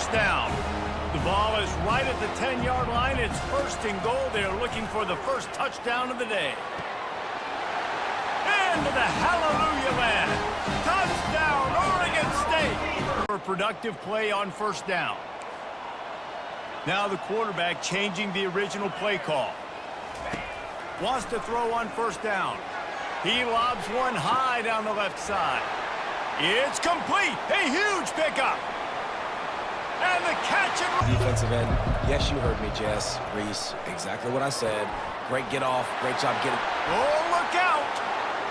first down. The ball is right at the 10-yard line. It's first and goal. They're looking for the first touchdown of the day. Into the hallelujah land. Touchdown, Oregon State. For a productive play on first down. Now the quarterback changing the original play call. Wants to throw on first down. He lobs one high down the left side. It's complete. A huge pickup. And the catch and... Defensive end. Yes, you heard me, Jess. Reese. Exactly what I said. Great get off. Great job getting... Oh, look out.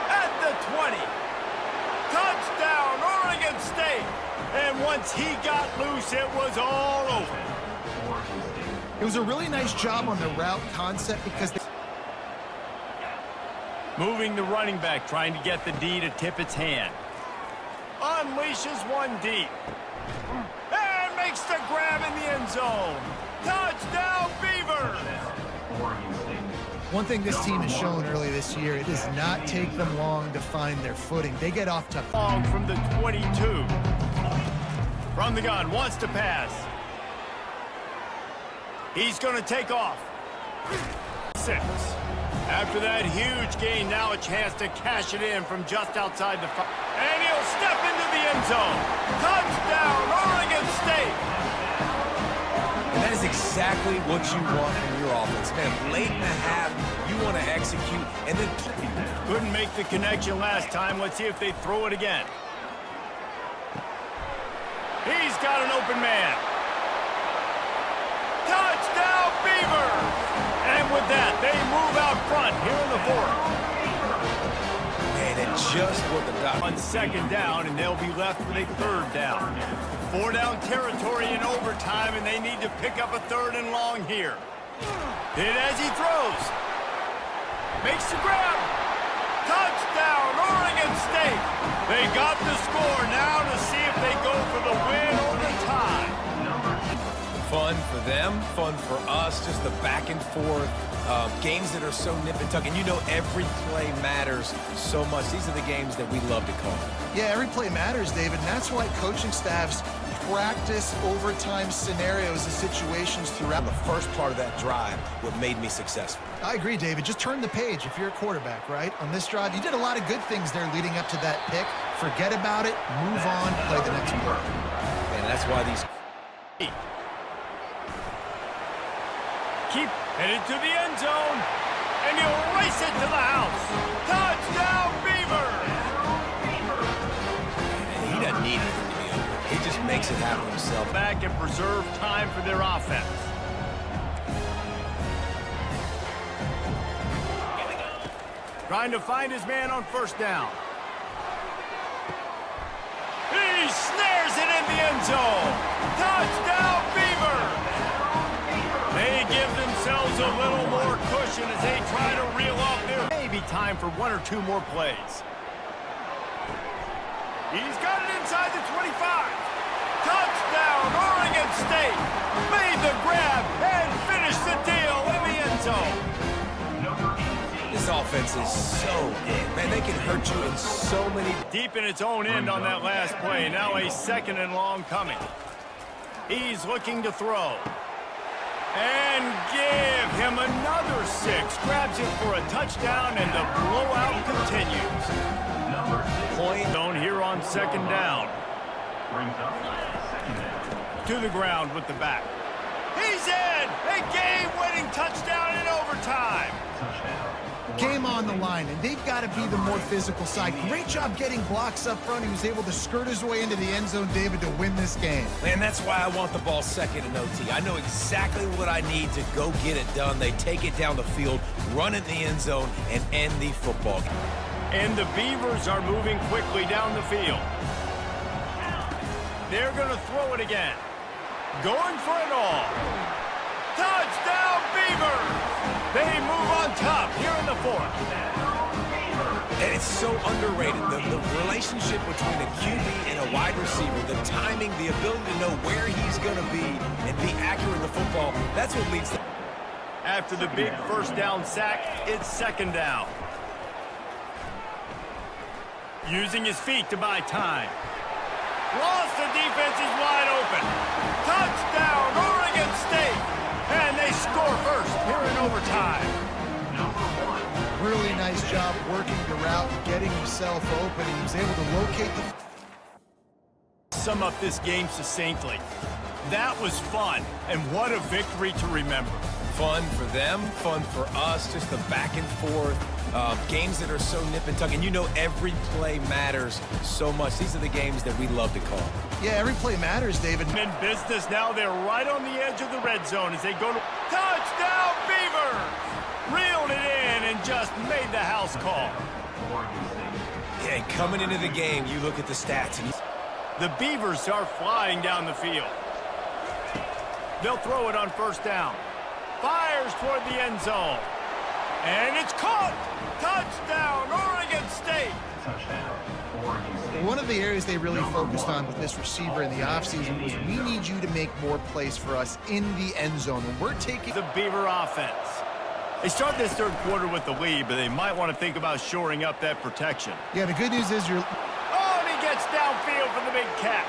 At the 20. Touchdown, Oregon State. And once he got loose, it was all over. It was a really nice job on the route concept because... Moving the running back, trying to get the D to tip its hand. Unleashes one deep. And makes the grab in the end zone. Touchdown, Beavers! One thing this team has shown early this year, it does not take them long to find their footing. They get off to... Long from the 22. From the gun, wants to pass. He's going to take off. 6. After that huge gain, now a chance to cash it in from just outside the 5. And he'll step into the end zone. Touchdown, Oregon State. And that is exactly what you want from your offense. Man, late in the half, you want to execute and then... Couldn't make the connection last time. Let's see if they throw it again. He's got an open man. Touchdown, Beavers! And with that, they move out front here in the 4th. Man, it just what the doc... On second down, and they'll be left with a 3rd down. 4-down territory in overtime, and they need to pick up a 3rd and long here. Did as he throws. Makes the grab. Touchdown, Oregon State. They got the score now to see if they go for the win or the tie. Fun for them, fun for us, just the back and forth. Games that are so nip and tuck, and you know every play matters so much. These are the games that we love to call. Yeah, every play matters, David, and that's why coaching staffs practice overtime scenarios and situations throughout. The first part of that drive, what made me successful. I agree, David. Just turn the page if you're a quarterback, right? On this drive, you did a lot of good things there leading up to that pick. Forget about it, move on, play the next play. And that's why these... Keep headed to the end zone, and he'll race it to the house. Touchdown, Beavers! And he doesn't need it to be open. He just makes it happen himself. Back and preserve time for their offense. Trying to find his man on first down. He snares it in the end zone. Touchdown, Beavers! They give themselves a little more cushion as they try to reel off their... Maybe time for 1 or 2 more plays. He's got it inside the 25. Touchdown, Oregon State. Made the grab and finished the deal in the end zone. This offense is so good. Man, they can hurt you in so many... Deep in its own end on that last play. Now a 2nd and long coming. He's looking to throw. And give him another 6. Grabs it for a touchdown, and the blowout continues. Point zone here on 2nd down. To the ground with the back. He's in! A game-winning touchdown in overtime. Game on the line, and they've got to be the more physical side. Great job getting blocks up front. He was able to skirt his way into the end zone, David, to win this game. Man, that's why I want the ball 2nd in OT. I know exactly what I need to go get it done. They take it down the field, run it in the end zone, and end the football game. And the Beavers are moving quickly down the field. They're going to throw it again. Going for it all. Touchdown, Beavers! They move on top here in the 4th. And it's so underrated. The relationship between a QB and a wide receiver, the timing, the ability to know where he's going to be and be accurate in the football, that's what leads to... After the big 1st down sack, it's 2nd down. Using his feet to buy time. Lost, the defense is wide open. nice job working the route and getting himself open. He was able to locate the... Sum up this game succinctly. That was fun, and what a victory to remember. Fun for them, fun for us, just the back and forth, games that are so nip and tuck, and you know every play matters so much. These are the games that we love to call. Yeah, every play matters, David. In business now, they're right on the edge of the red zone as they go to touchdown Beavers! Reeled it in and just made the house call. Yeah, and coming into the game, you look at the stats. And the Beavers are flying down the field. They'll throw it on first down. Fires toward the end zone. And it's caught! Touchdown, Oregon State! One of the areas they really focused on with this receiver in the offseason was we need you to make more plays for us in the end zone. When we're taking the Beaver offense. They start this third quarter with the lead, but they might want to think about shoring up that protection. Yeah, the good news is you're... Oh, and he gets downfield for the big catch.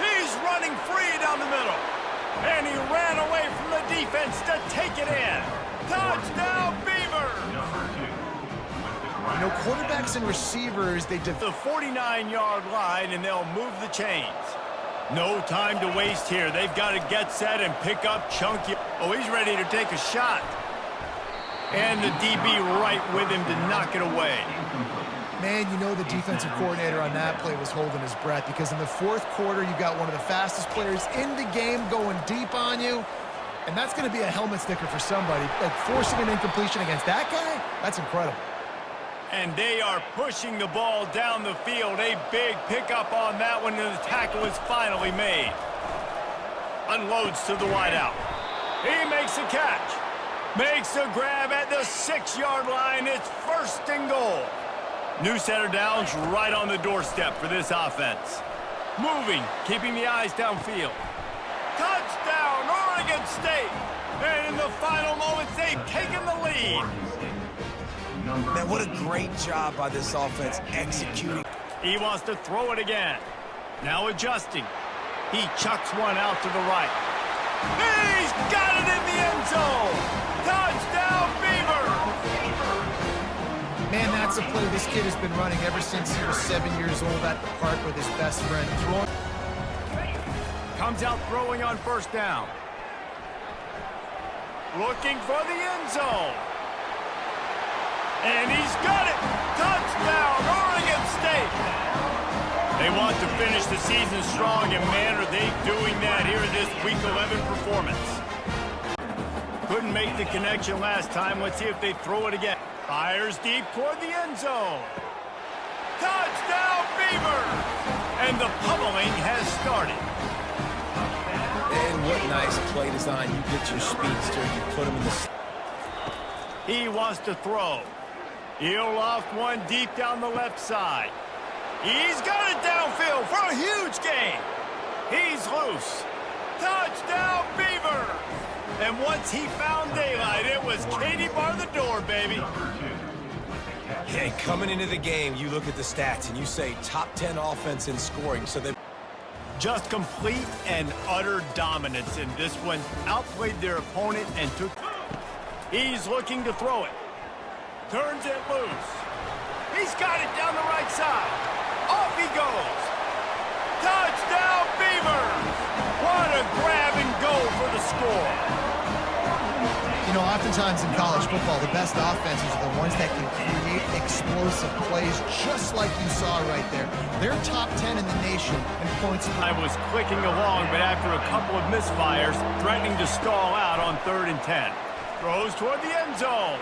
He's running free down the middle. And he ran away from the defense to take it in. Touchdown, Beaver! You know, quarterbacks and receivers, they... The 49-yard line, and they'll move the chains. No time to waste here. They've got to get set and pick up chunky. Oh, he's ready to take a shot. And the DB right with him to knock it away. Man, you know the defensive coordinator on that play was holding his breath because in the fourth quarter, you got one of the fastest players in the game going deep on you. And that's going to be a helmet sticker for somebody. Like forcing an incompletion against that guy, that's incredible. And they are pushing the ball down the field. A big pickup on that one, and the tackle is finally made. Unloads to the wideout. He makes a catch. Makes a grab at the 6-yard line. It's first and goal. New set of downs right on the doorstep for this offense. Moving, keeping the eyes downfield. Touchdown, Oregon State. And in the final moments, they've taken the lead. man, what a great job by this offense executing. He wants to throw it again. Now adjusting. He chucks one out to the right. He's got it in the end zone. Touchdown, Beaver! Man, that's a play this kid has been running ever since he was 7 years old at the park with his best friend. Comes out throwing on first down. Looking for the end zone. And he's got it! Touchdown, Oregon State! They want to finish the season strong, and man, are they doing that here in this Week 11 performance. Couldn't make the connection last time. Let's see if they throw it again. Fires deep toward the end zone. Touchdown, Beaver! And the pummeling has started. And what nice play design. You get your speedster, you put him in the... He wants to throw. He'll loft one deep down the left side. He's got it downfield for a huge gain. He's loose. Touchdown, Beaver! And once he found daylight, it was Katie bar the door, baby. Hey, coming into the game, you look at the stats and you say top 10 offense in scoring. So they just complete and utter dominance in this one. Outplayed their opponent and took... He's looking to throw it. Turns it loose. He's got it down the right side. Off he goes. Touchdown, Beavers! What a grab and go for the score. You know, oftentimes in college football, the best offenses are the ones that can create explosive plays, just like you saw right there. They're top 10 in the nation in points. I was clicking along, but after a couple of misfires, threatening to stall out on 3rd and 10. Throws toward the end zone.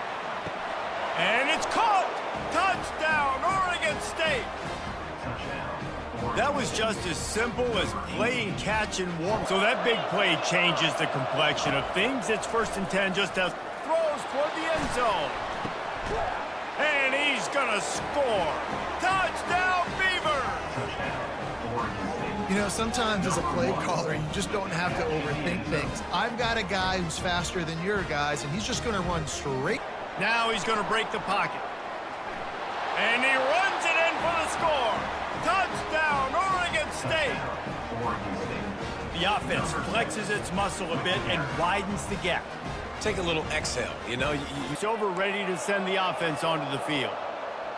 And it's caught! Touchdown, Oregon State! That was just as simple as playing catch and warm. So that big play changes the complexion of things. It's 1st and 10, just as throws toward the end zone. And he's gonna score. Touchdown, Beavers! You know, sometimes as a play caller, you just don't have to overthink things. I've got a guy who's faster than your guys, and he's just gonna run straight. Now he's gonna break the pocket. And he runs it in for the score. Touchdown, Oregon State! The offense flexes its muscle a bit and widens the gap. Take a little exhale, you know. He's over ready to send the offense onto the field.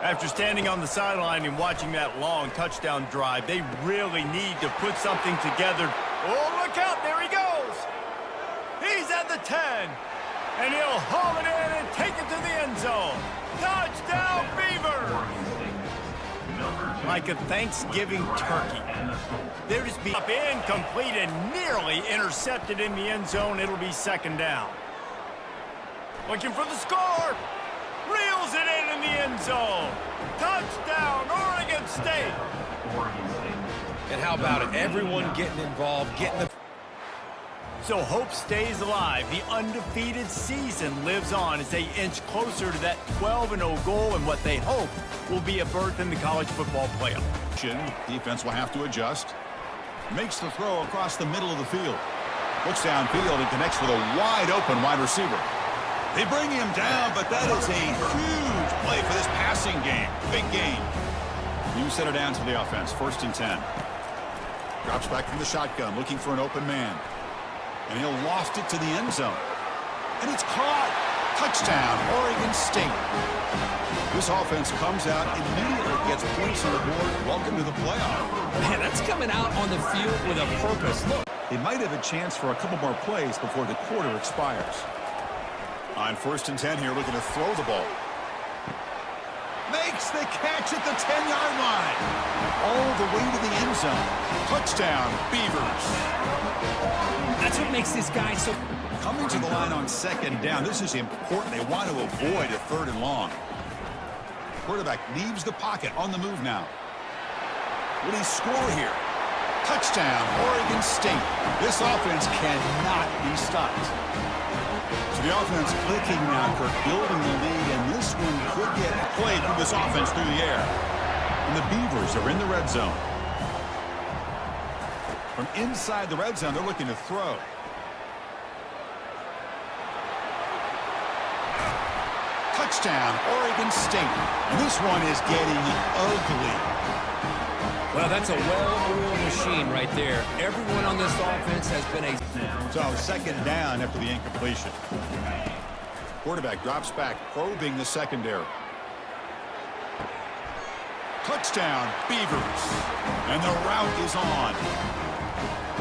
After standing on the sideline and watching that long touchdown drive, they really need to put something together. Oh, look out, there he goes. He's at the 10, and he'll haul it in and take it to the end zone. Touchdown, Beavers! Like a Thanksgiving turkey. They're just being up incomplete and nearly intercepted in the end zone. It'll be second down. Looking for the score. Reels it in the end zone. Touchdown, Oregon State. And how about it? Everyone getting involved, getting the... So hope stays alive. The undefeated season lives on as they inch closer to that 12-0 goal and what they hope will be a berth in the college football playoff. Defense will have to adjust. Makes the throw across the middle of the field. Looks downfield and connects with a wide-open wide receiver. They bring him down, but that is a huge play for this passing game. Big game. You set it down to the offense. 1st and 10. Drops back from the shotgun, looking for an open man. And he'll loft it to the end zone. And it's caught. Touchdown, Oregon State. This offense comes out immediately, gets points on the board. Welcome to the playoff. Man, that's coming out on the field with a purpose. Look. They might have a chance for a couple more plays before the quarter expires. On 1st and 10 here, looking to throw the ball. Makes the catch at the 10-yard line. All the way to the end zone. Touchdown, Beavers. That's what makes this guy so... Coming to the line on 2nd down. This is important. They want to avoid a 3rd and long. Quarterback leaves the pocket on the move now. Will he score here? Touchdown, Oregon State. This offense cannot be stopped. So the offense clicking now, Kirk, building the lead, and this one could get played through this offense through the air. And the Beavers are in the red zone. From inside the red zone, they're looking to throw. Touchdown, Oregon State. And this one is getting ugly. Well, that's a well-oiled machine right there. Everyone on this offense has been a... So 2nd down after the incompletion. Quarterback drops back, probing the secondary. Touchdown, Beavers. And the route is on.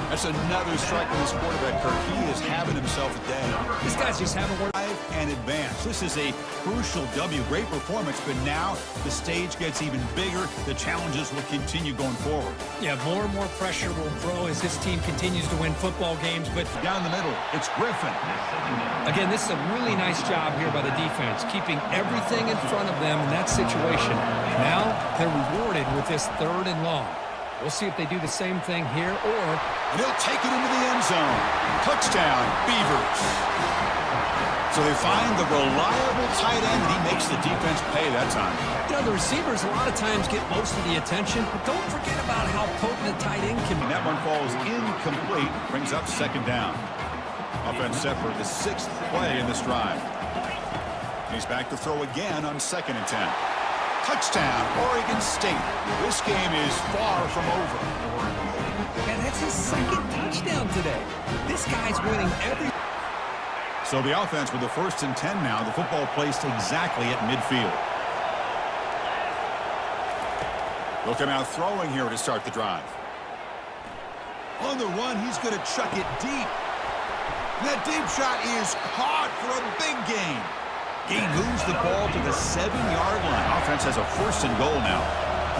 That's another strike from this quarterback, Kirk. He is having himself a day. This guy's just having work. And advance. This is a crucial W. Great performance, but now the stage gets even bigger. The challenges will continue going forward. Yeah, more and more pressure will grow as this team continues to win football games, but... Down the middle, it's Griffin. Again, this is a really nice job here by the defense, keeping everything in front of them in that situation. Now, they're rewarded with this 3rd and long. We'll see if they do the same thing here, or... And he'll take it into the end zone. Touchdown, Beavers. So they find the reliable tight end, and he makes the defense pay that time. You know, the receivers a lot of times get most of the attention, but don't forget about how potent a tight end can be. And that one falls incomplete, brings up 2nd down. Offense set for the 6th play in this drive. He's back to throw again on 2nd and 10. Touchdown, Oregon State. This game is far from over. And that's his 2nd touchdown today. This guy's winning every... So the offense with the 1st and 10 now. The football placed exactly at midfield. They'll come out throwing here to start the drive. On the run, he's going to chuck it deep. That deep shot is caught for a big gain. He moves the ball to the 7-yard line. Offense has a 1st and goal now.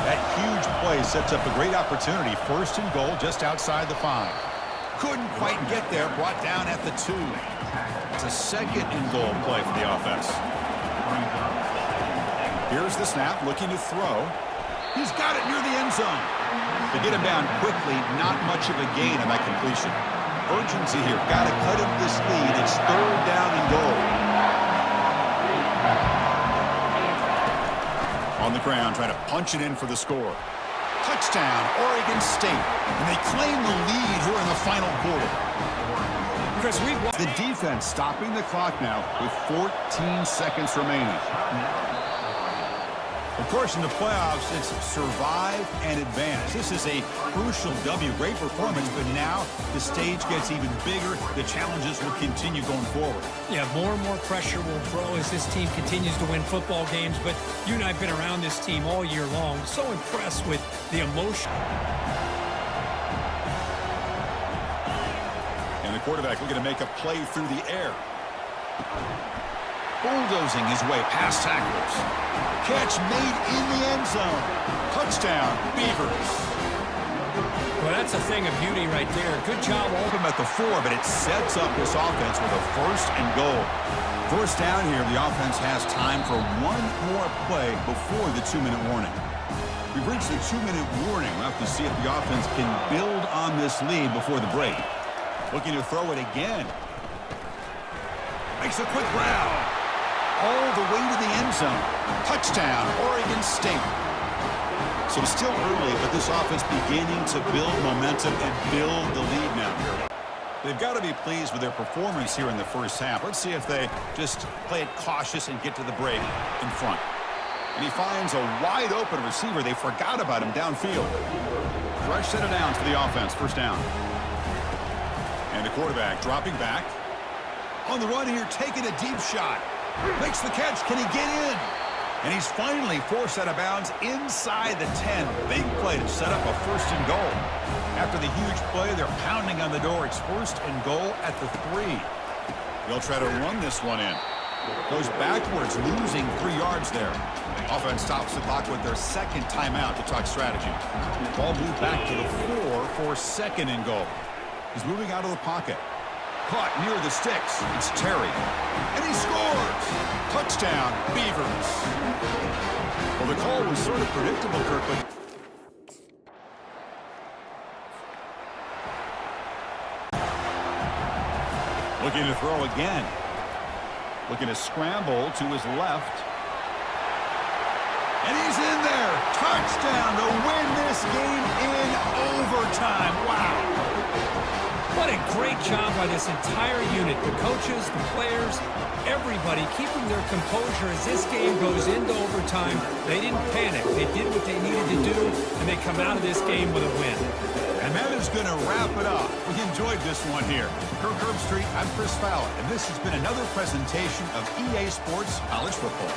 That huge play sets up a great opportunity. 1st and goal just outside the 5. Couldn't quite get there. Brought down at the 2. It's a 2nd and goal play for the offense. Here's the snap, looking to throw. He's got it near the end zone. To get him down quickly, not much of a gain on that completion. Urgency here. Got to cut him this lead. It's 3rd down and goal. On the ground, trying to punch it in for the score. Touchdown, Oregon State. And they claim the lead here in the final quarter. Chris, the defense stopping the clock now with 14 seconds remaining. Of course, in the playoffs, it's survive and advance. This is a crucial W. Great performance, but now the stage gets even bigger. The challenges will continue going forward. Yeah, more and more pressure will grow as this team continues to win football games, but you and I have been around this team all year long. So impressed with the emotion. And the quarterback looking to make a play through the air. Bulldozing his way past tacklers. Catch made in the end zone. Touchdown, Beavers. Well, that's a thing of beauty right there. Good job. Open at the 4, but it sets up this offense with a 1st and goal. First down here, the offense has time for one more play before the 2-minute warning. We've reached the 2-minute warning. We'll have to see if the offense can build on this lead before the break. Looking to throw it again. Makes a quick route. All the way to the end zone. Touchdown, Oregon State. So still early, but this offense beginning to build momentum and build the lead now. They've got to be pleased with their performance here in the first half. Let's see if they just play it cautious and get to the break in front. And he finds a wide open receiver. They forgot about him downfield. Fresh set of downs for the offense. First down. And the quarterback dropping back. On the run here, taking a deep shot. Makes the catch. Can he get in? And he's finally forced out of bounds inside the 10. Big play to set up a 1st and goal. After the huge play, they're pounding on the door. It's 1st and goal at the 3. They'll try to run this one in. Goes backwards, losing 3 yards there. Offense stops the clock with their 2nd timeout to talk strategy. Ball moved back to the 4 for 2nd and goal. He's moving out of the pocket. Caught near the sticks. It's Terry. And he scores! Touchdown, Beavers. Well, the call was sort of predictable, Kirk, but... Looking to throw again. Looking to scramble to his left. And he's in there. Touchdown to win this game in overtime. Wow. What a great job by this entire unit. The coaches, the players, everybody keeping their composure as this game goes into overtime. They didn't panic. They did what they needed to do, and they come out of this game with a win. And that is going to wrap it up. We enjoyed this one here. Kirk Herbstreit, I'm Chris Fowler, and this has been another presentation of EA Sports College Football.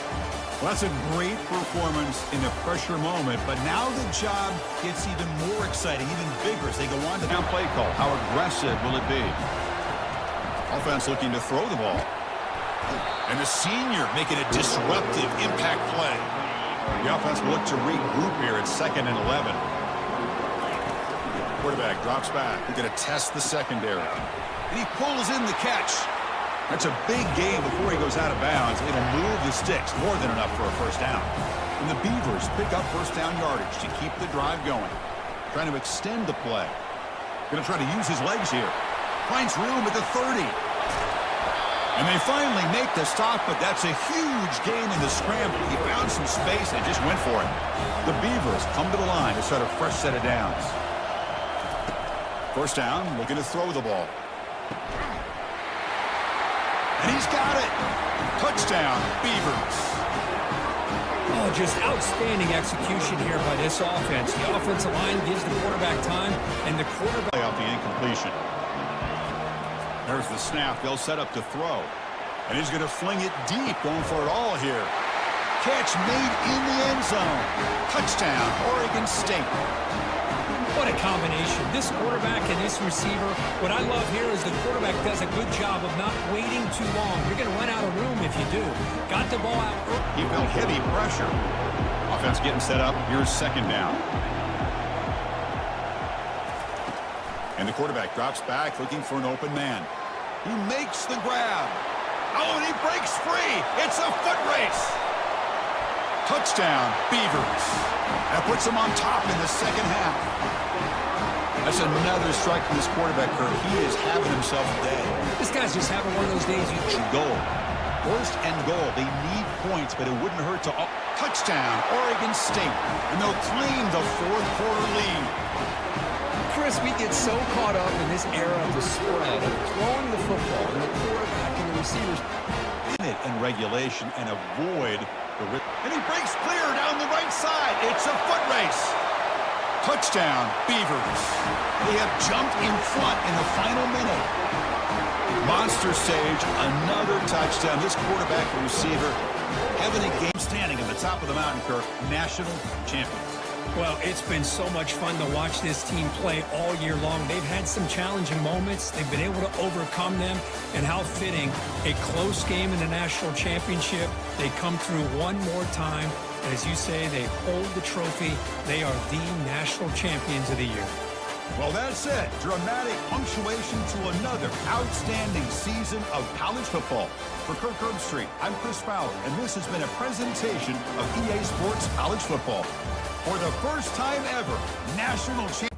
Well, that's a great performance in a pressure moment, but now the job gets even more exciting, even bigger as they go on to the play call. How aggressive will it be? Offense looking to throw the ball. And the senior making a disruptive impact play. The offense will look to regroup here at 2nd and 11. Quarterback drops back. We're going to test the secondary. And he pulls in the catch. That's a big gain before he goes out of bounds. It'll move the sticks, more than enough for a 1st down. And the Beavers pick up 1st down yardage to keep the drive going. Trying to extend the play. Going to try to use his legs here. Finds room at the 30. And they finally make the stop, but that's a huge gain in the scramble. He found some space and just went for it. The Beavers come to the line to start a fresh set of downs. 1st down, looking to throw the ball. And he's got it. Touchdown, Beavers. Oh, just outstanding execution here by this offense. The offensive line gives the quarterback time, and the quarterback... Play off the incompletion. There's the snap. They'll set up to throw. And he's going to fling it deep, going for it all here. Catch made in the end zone. Touchdown, Oregon State. What a combination. This quarterback and this receiver, what I love here is the quarterback does a good job of not waiting too long. You're going to run out of room if you do. Got the ball out early. He felt heavy pressure. Offense getting set up. Here's 2nd down. And the quarterback drops back looking for an open man. He makes the grab. Oh, and he breaks free. It's a foot race. Touchdown, Beavers. That puts him on top in the 2nd half. That's another strike from this quarterback, Kirk. He is having himself a day. This guy's just having one of those days you... Goal. 1st and goal. They need points, but it wouldn't hurt to... Touchdown, Oregon State. And they'll claim the 4th quarter lead. Chris, we get so caught up in this era of the spread, of throwing the football, and the quarterback and the receivers. In it in regulation and avoid the... And he breaks clear down the right side. It's a foot race. Touchdown, Beavers. They have jumped in front in the final minute. Monster Sage, another touchdown. This quarterback and receiver having a game standing at the top of the mountain, Kirk. National champions. Well, it's been so much fun to watch this team play all year long. They've had some challenging moments. They've been able to overcome them. And how fitting, a close game in the national championship. They come through one more time. And as you say, they hold the trophy. They are the national champions of the year. Well, that's it. Dramatic punctuation to another outstanding season of college football. For Kirk Herbstreit, I'm Chris Fowler, and this has been a presentation of EA Sports College Football. For the first time ever, national champions.